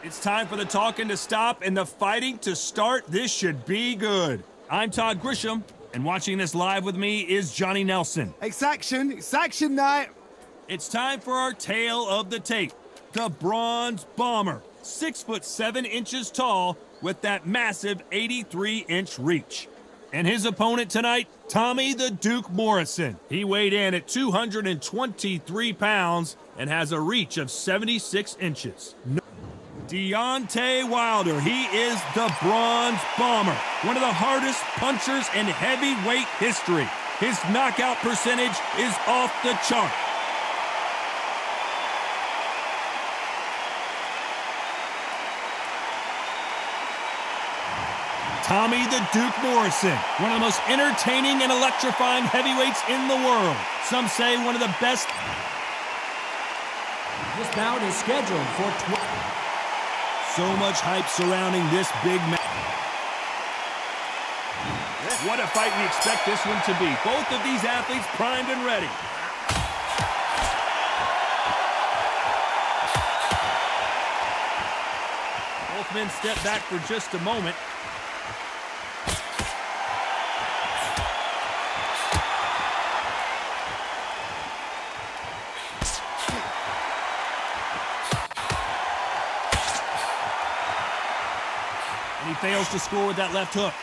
It's time for the talking to stop and the fighting to start. This should be good. I'm Todd Grisham, and watching this live with me is Johnny Nelson. It's action night. It's time for our tale of the tape. The Bronze Bomber, 6'7" tall with that massive 83-inch reach. And his opponent tonight, Tommy the Duke Morrison. He weighed in at 223 pounds and has a reach of 76 inches. Deontay Wilder, he is the Bronze Bomber, one of the hardest punchers in heavyweight history. His knockout percentage is off the chart. Tommy the Duke Morrison, one of the most entertaining and electrifying heavyweights in the world. Some say one of the best. This bout is scheduled for So much hype surrounding this big match. What a fight we expect this one to be. Both of these athletes primed and ready. Both men step back for just a moment. And he fails to score with that left hook.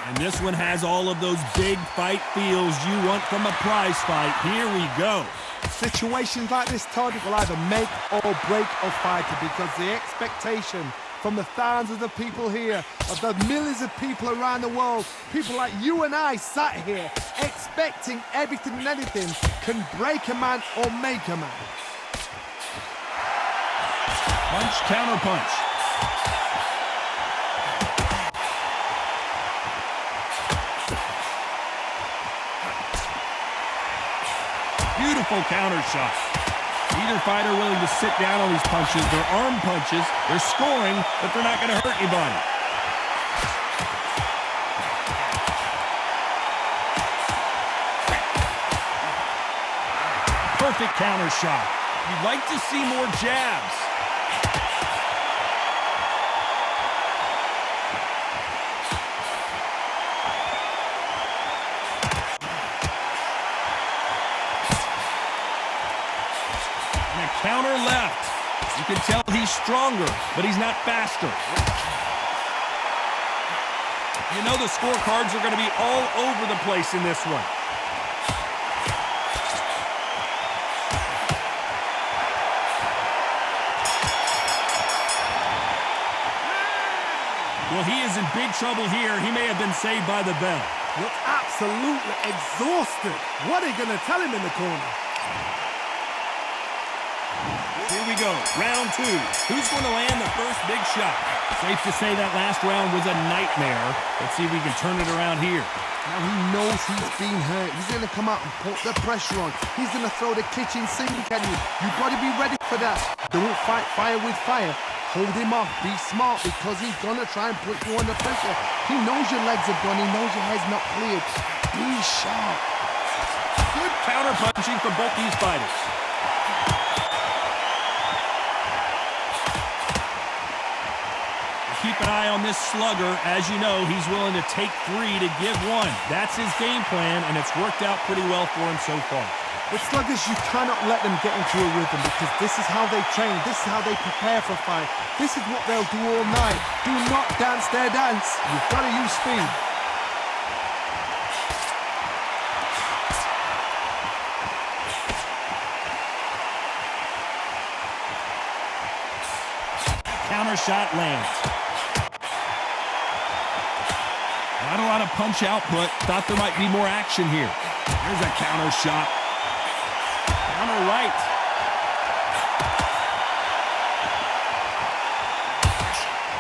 And this one has all of those big fight feels you want from a prize fight. Here we go. Situations like this, Todd, will either make or break a fighter, because the expectation from the thousands of people here, of the millions of people around the world, people like you and I sat here expecting everything and anything, can break a man or make a man. Punch, counter punch. Beautiful counter shot. Either fighter willing to sit down on these punches. They're arm punches. They're scoring, but they're not going to hurt anybody. Perfect counter shot. You'd like to see more jabs. Counter left. You can tell he's stronger, but he's not faster. You know the scorecards are going to be all over the place in this one. Well, he is in big trouble here. He may have been saved by the bell. Looks absolutely exhausted. What are you going to tell him in the corner? Here we go, round two. Who's going to land the first big shot? Safe to say that last round was a nightmare. Let's see if we can turn it around here. Now he knows he's been hurt. He's going to come out and put the pressure on. He's going to throw the kitchen sink at you. You've got to be ready for that. Don't fight fire with fire. Hold him off. Be smart, because he's going to try and put you under pressure. He knows your legs are gone. He knows your head's not cleared. Be sharp. Good counter punching from both these fighters. Keep an eye on this slugger. As you know, he's willing to take three to give one. That's his game plan, and it's worked out pretty well for him so far. With sluggers, you cannot let them get into a rhythm, because this is how they train. This is how they prepare for a fight. This is what they'll do all night. Do not dance their dance. You've got to use speed. Counter shot lands. Not a lot of punch output. Thought there might be more action here. There's a counter shot. Counter right.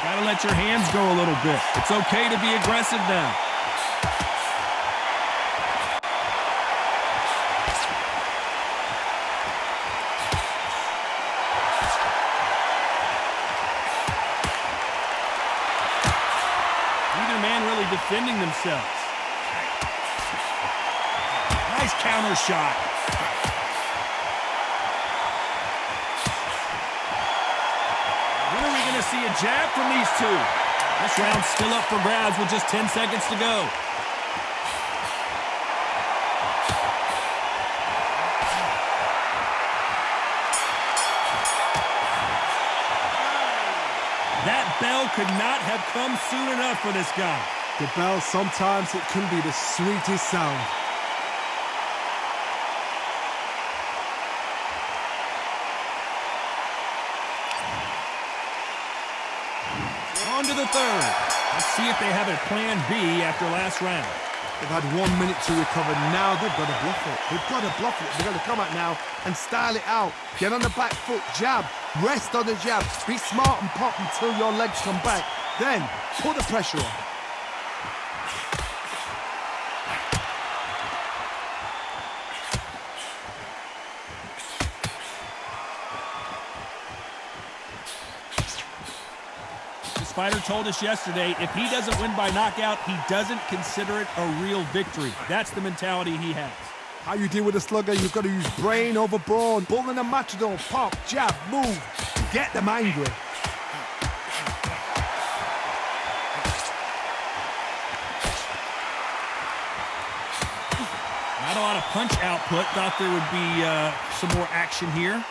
Gotta let your hands go a little bit. It's okay to be aggressive now. Defending themselves. Nice counter shot. going to see a jab from these two. This round's still up for grabs with just 10 seconds to go. That bell could not have come soon enough for this guy. The bell, sometimes it can be the sweetest sound. On to the third. Let's see if they have a plan B after last round. They've had 1 minute to recover. Now they've got to bluff it. They've got to bluff it. They've got to come out now and style it out. Get on the back foot, jab. Rest on the jab. Be smart and pop until your legs come back. Then put the pressure on. The fighter told us yesterday, if he doesn't win by knockout, he doesn't consider it a real victory. That's the mentality he has. How you deal with a slugger, you've got to use brain over brawn. Bull in a matador, pop, jab, move. Get them angry. Not a lot of punch output. Thought there would be some more action here.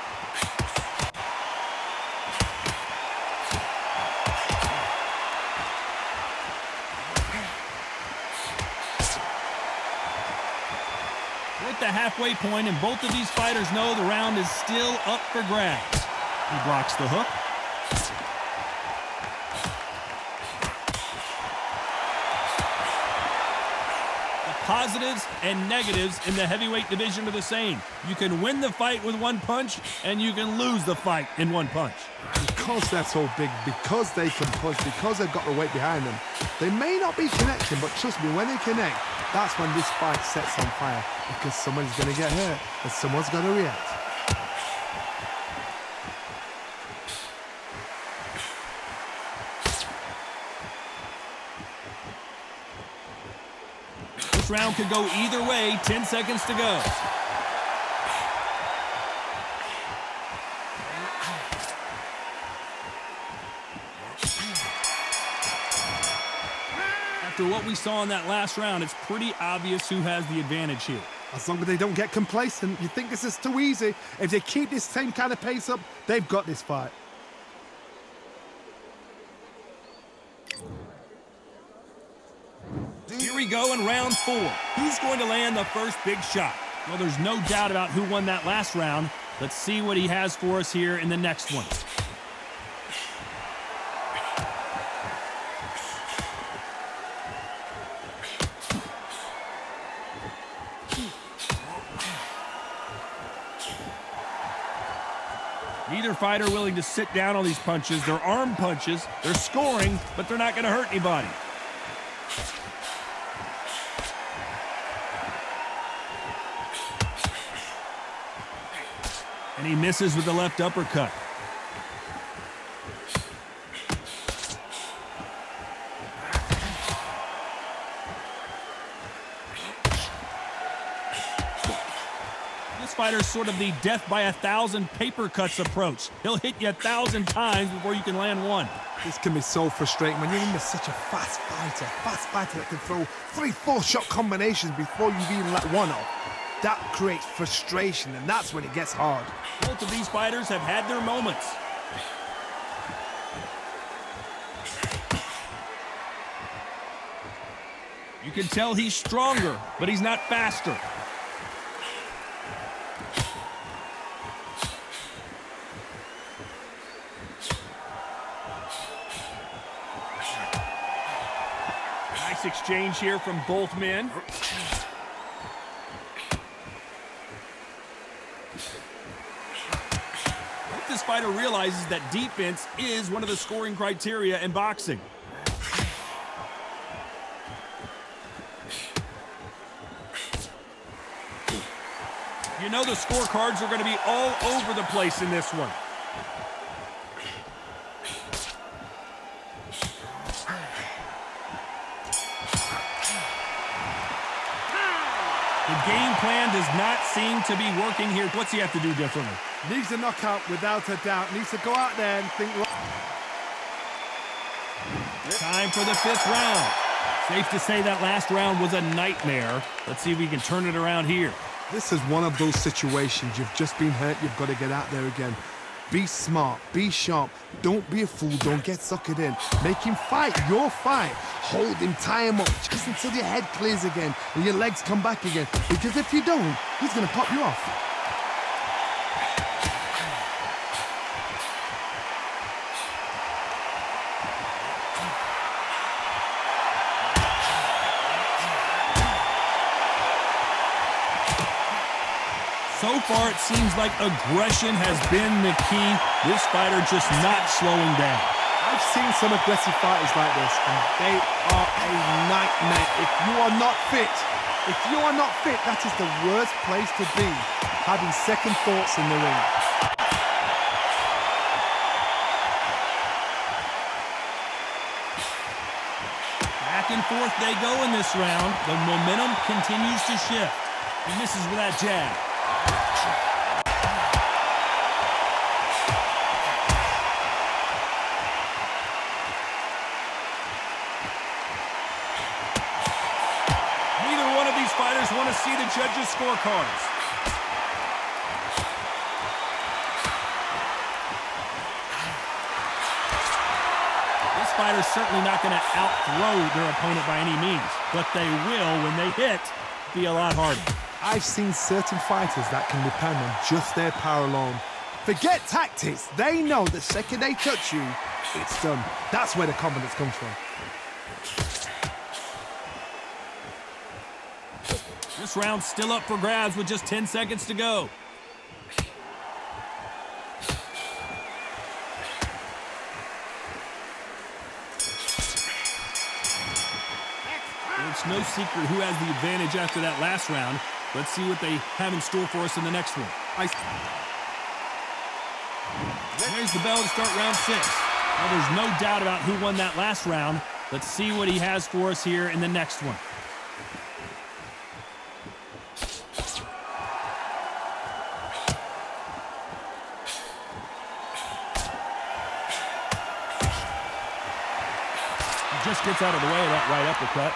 We're at the halfway point, and both of these fighters know the round is still up for grabs. He blocks the hook. The positives and negatives in the heavyweight division are the same. You can win the fight with one punch, and you can lose the fight in one punch. Because they're so big, because they can punch, because they've got the weight behind them, they may not be connecting, but trust me, when they connect, that's when this fight sets on fire, because somebody's going to get hurt and someone's going to react. This round could go either way. 10 seconds to go. After what we saw in that last round, it's pretty obvious who has the advantage here. As long as they don't get complacent, you think this is too easy. If they keep this same kind of pace up, they've got this fight. Here we go in round 4. Who's going to land the first big shot? Well, there's no doubt about who won that last round. Let's see what he has for us here in the next one. Neither fighter willing to sit down on these punches. They're arm punches. They're scoring, but they're not going to hurt anybody. And he misses with the left uppercut. This fighter's sort of the death by 1,000 paper cuts approach. He'll hit you 1,000 times before you can land one. This can be so frustrating when you're in such a fast fighter that can throw 3-4 shot combinations before you've even let one off. That creates frustration, and that's when it gets hard. Both of these fighters have had their moments. You can tell he's stronger, but he's not faster. Nice exchange here from both men. This fighter realizes that defense is one of the scoring criteria in boxing. You know the scorecards are going to be all over the place in this one. The game plan does not seem to be working here. What's he have to do differently? Needs a knockout without a doubt. Needs to go out there and think. Time for the 5th round. Safe to say that last round was a nightmare. Let's see if we can turn it around here. This is one of those situations. You've just been hurt. You've got to get out there again. Be smart. Be sharp. Don't be a fool. Don't get suckered in. Make him fight your fight. Hold him. Tie him up just until your head clears again and your legs come back again. Because if you don't, he's going to pop you off. So far, it seems like aggression has been the key. This fighter just not slowing down. I've seen some aggressive fighters like this, and they are a nightmare. If you are not fit, that is the worst place to be, having second thoughts in the ring. Back and forth they go in this round. The momentum continues to shift. He misses with that jab. Neither one of these fighters want to see the judges' scorecards. This fighter's certainly not going to outthrow their opponent by any means, but they will, when they hit, be a lot harder. I've seen certain fighters that can depend on just their power alone. Forget tactics. They know the second they touch you, it's done. That's where the confidence comes from. This round's still up for grabs with just 10 seconds to go. It's no secret who has the advantage after that last round. Let's see what they have in store for us in the next one. There's the bell to start round 6. Well, there's no doubt about who won that last round. Let's see what he has for us here in the next one. He just gets out of the way of that right uppercut.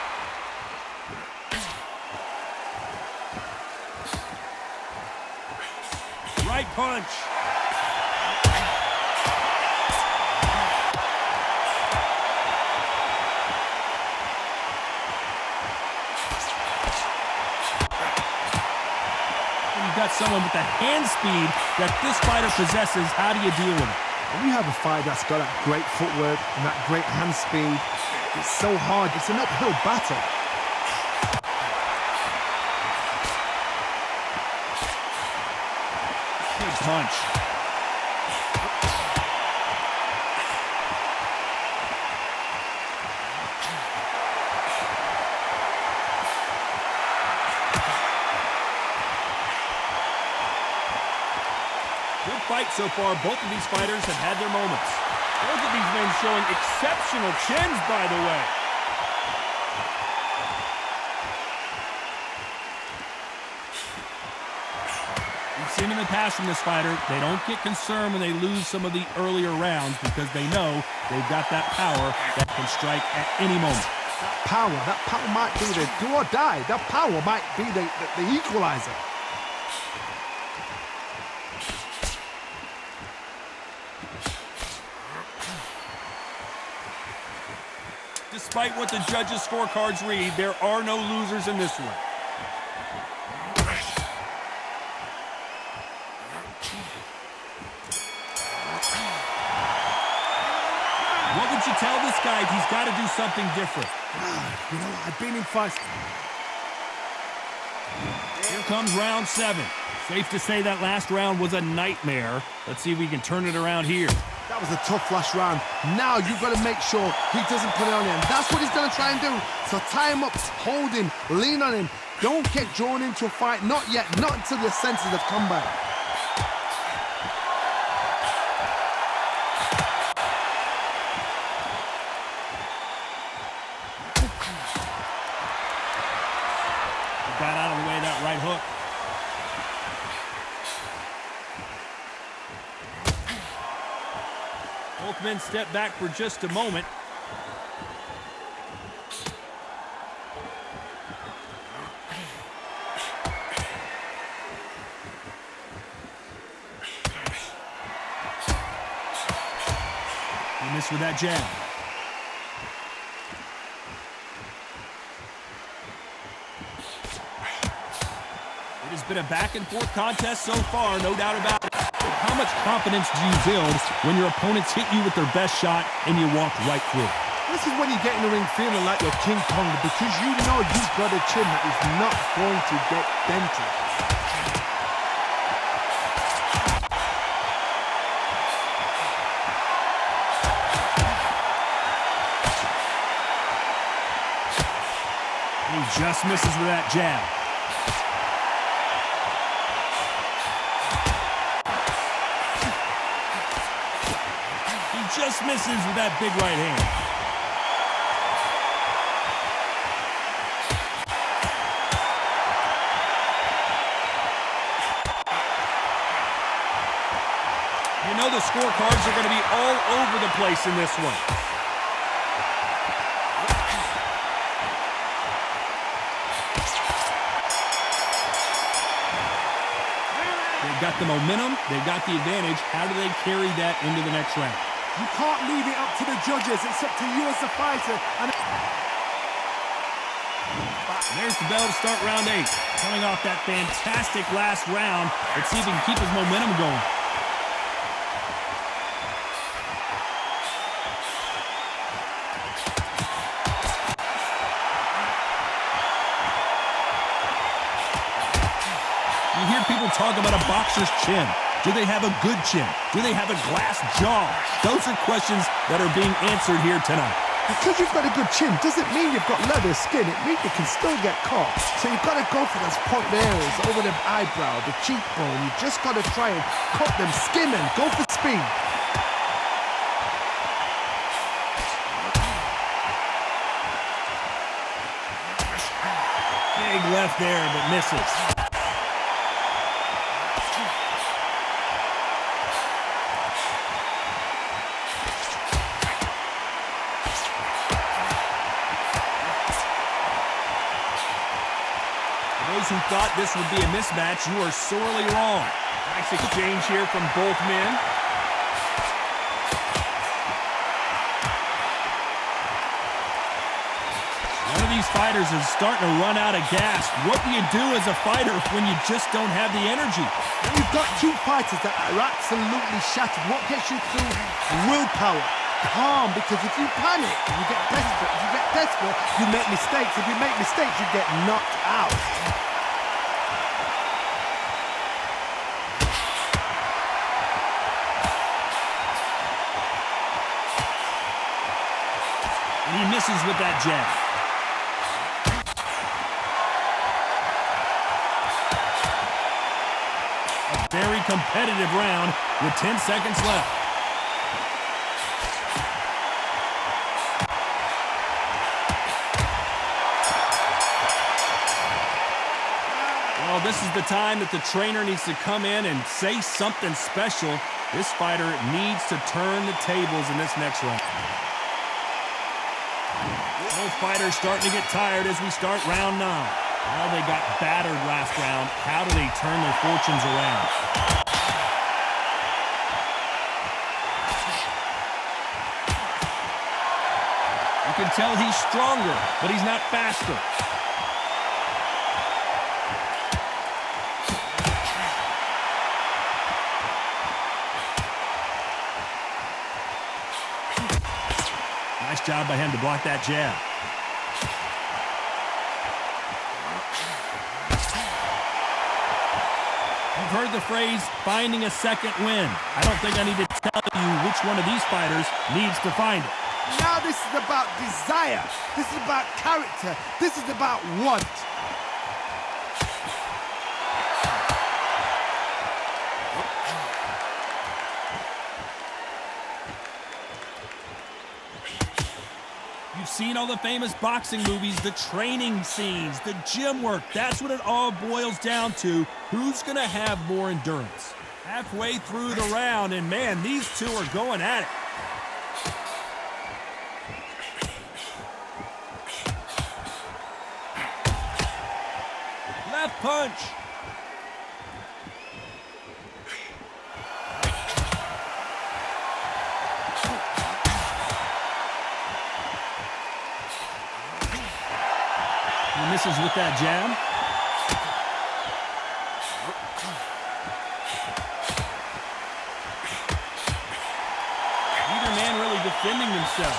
Right punch. You've got someone with the hand speed that this fighter possesses. How do you deal with it? When you have a fighter that's got that great footwork and that great hand speed, it's so hard. It's an uphill battle. Big punch. Good fight so far. Both of these fighters have had their moments. Both of these men showing exceptional chins, by the way. We've seen in the past from this fighter, they don't get concerned when they lose some of the earlier rounds because they know they've got that power that can strike at any moment. That power might be the do or die. That power might be the equalizer. Despite what the judges' scorecards read, there are no losers in this one. What would you tell this guy? He's got to do something different. You know, I've been in fights. Here comes round 7. Safe to say that last round was a nightmare. Let's see if we can turn it around here. That was a tough last round. Now you've got to make sure he doesn't put it on him. That's what he's going to try and do. So tie him up, hold him, lean on him. Don't get drawn into a fight. Not yet. Not until your senses have come back. Got out of the way of that right hook. Both men step back for just a moment. miss with that jab. It has been a back-and-forth contest so far, no doubt about it. But how much confidence do you build when your opponents hit you with their best shot and you walk right through? This is when you get in the ring feeling like you're King Kong, because you know you've got a chin that is not going to get dented. He just misses with that jab. He just misses with that big right hand. You know the scorecards are going to be all over the place in this one. They've got the momentum, they've got the advantage. How do they carry that into the next round? You can't leave it up to the judges. It's up to you as a fighter. And there's the bell to start round 8. Coming off that fantastic last round. Let's see if he can keep his momentum going. You hear people talk about a boxer's chin. Do they have a good chin? Do they have a glass jaw? Those are questions that are being answered here tonight. because you've got a good chin doesn't mean you've got leather skin. It means you can still get caught. So you've got to go for those point areas over the eyebrow, the cheekbone. You've just got to try and cut them, skin them, go for speed. Big left there, but misses. Those who thought this would be a mismatch, you are sorely wrong. Nice exchange here from both men. One of these fighters is starting to run out of gas. What do you do as a fighter when you just don't have the energy? You've got two fighters that are absolutely shattered. What gets you through? Willpower. Calm, because if you panic, you get desperate. If you get desperate, you make mistakes. If you make mistakes, you get knocked out. And he misses with that jab. A very competitive round with 10 seconds left. Well, this is the time that the trainer needs to come in and say something special. This fighter needs to turn the tables in this next round. Both fighters starting to get tired as we start round 9. Well, they got battered last round. How do they turn their fortunes around? You can tell he's stronger, but he's not faster. Nice job by him to block that jab. You've heard the phrase, finding a second win. I don't think I need to tell you which one of these fighters needs to find it. Now this is about desire. This is about character. This is about want. You've seen all the famous boxing movies, the training scenes, the gym work. That's what it all boils down to. Who's going to have more endurance? Halfway through the round, and man, these two are going at it. Left punch. He misses with that jab. Neither man really defending themselves.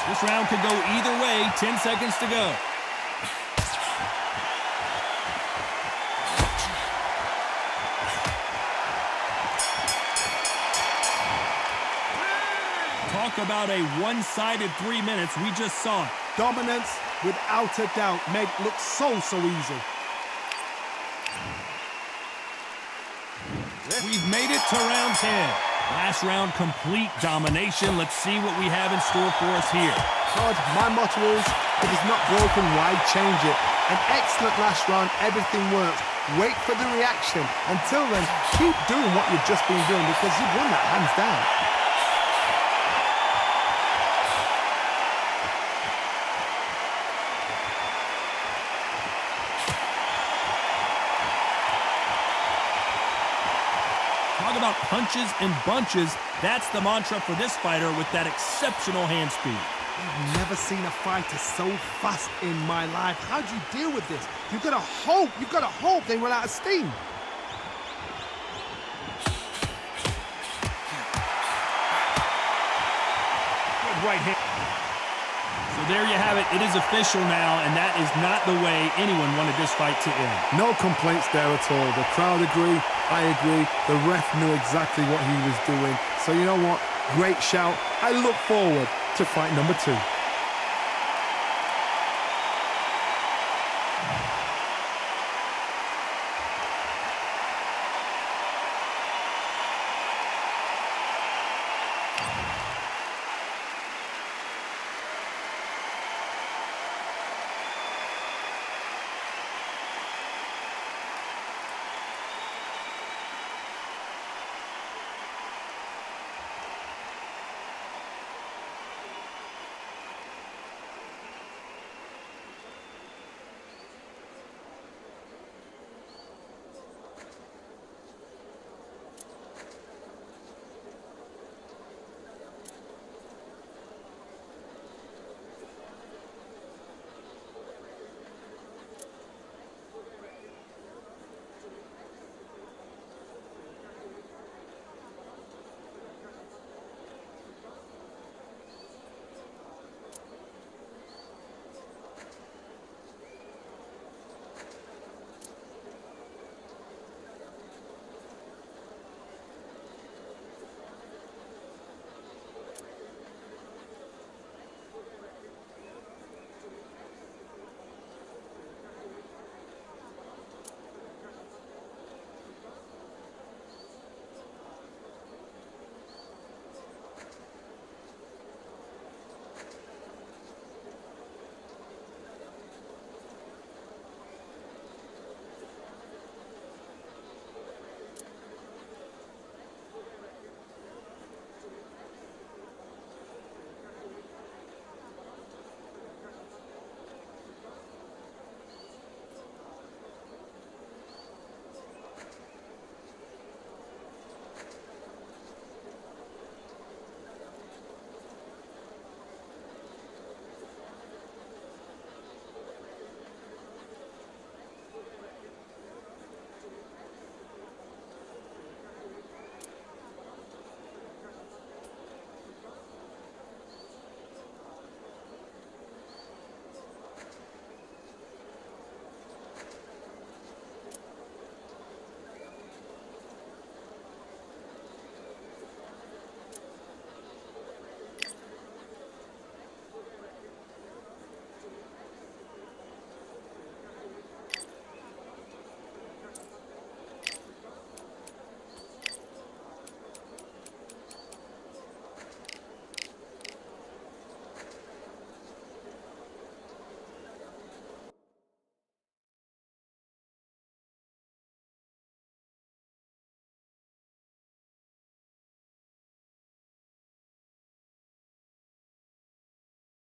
This round could go either way. 10 seconds to go. Talk about a one-sided 3 minutes. We just saw it. Dominance, without a doubt, made look so easy. We've made it to round 10. Last round, complete domination. Let's see what we have in store for us here. Todd, my motto is, if it's not broken, why change it? An excellent last round, everything works. Wait for the reaction. Until then, keep doing what you've just been doing because you've won that hands down. Talk about punches and bunches. That's the mantra for this fighter with that exceptional hand speed. I've never seen a fighter so fast in my life. How do you deal with this? You've got to hope they run out of steam. Good right hand. So there you have it. It is official now, and that is not the way anyone wanted this fight to end. No complaints there at all. The crowd agree, I agree. The ref knew exactly what he was doing. So you know what? Great shout. I look forward to fight number 2.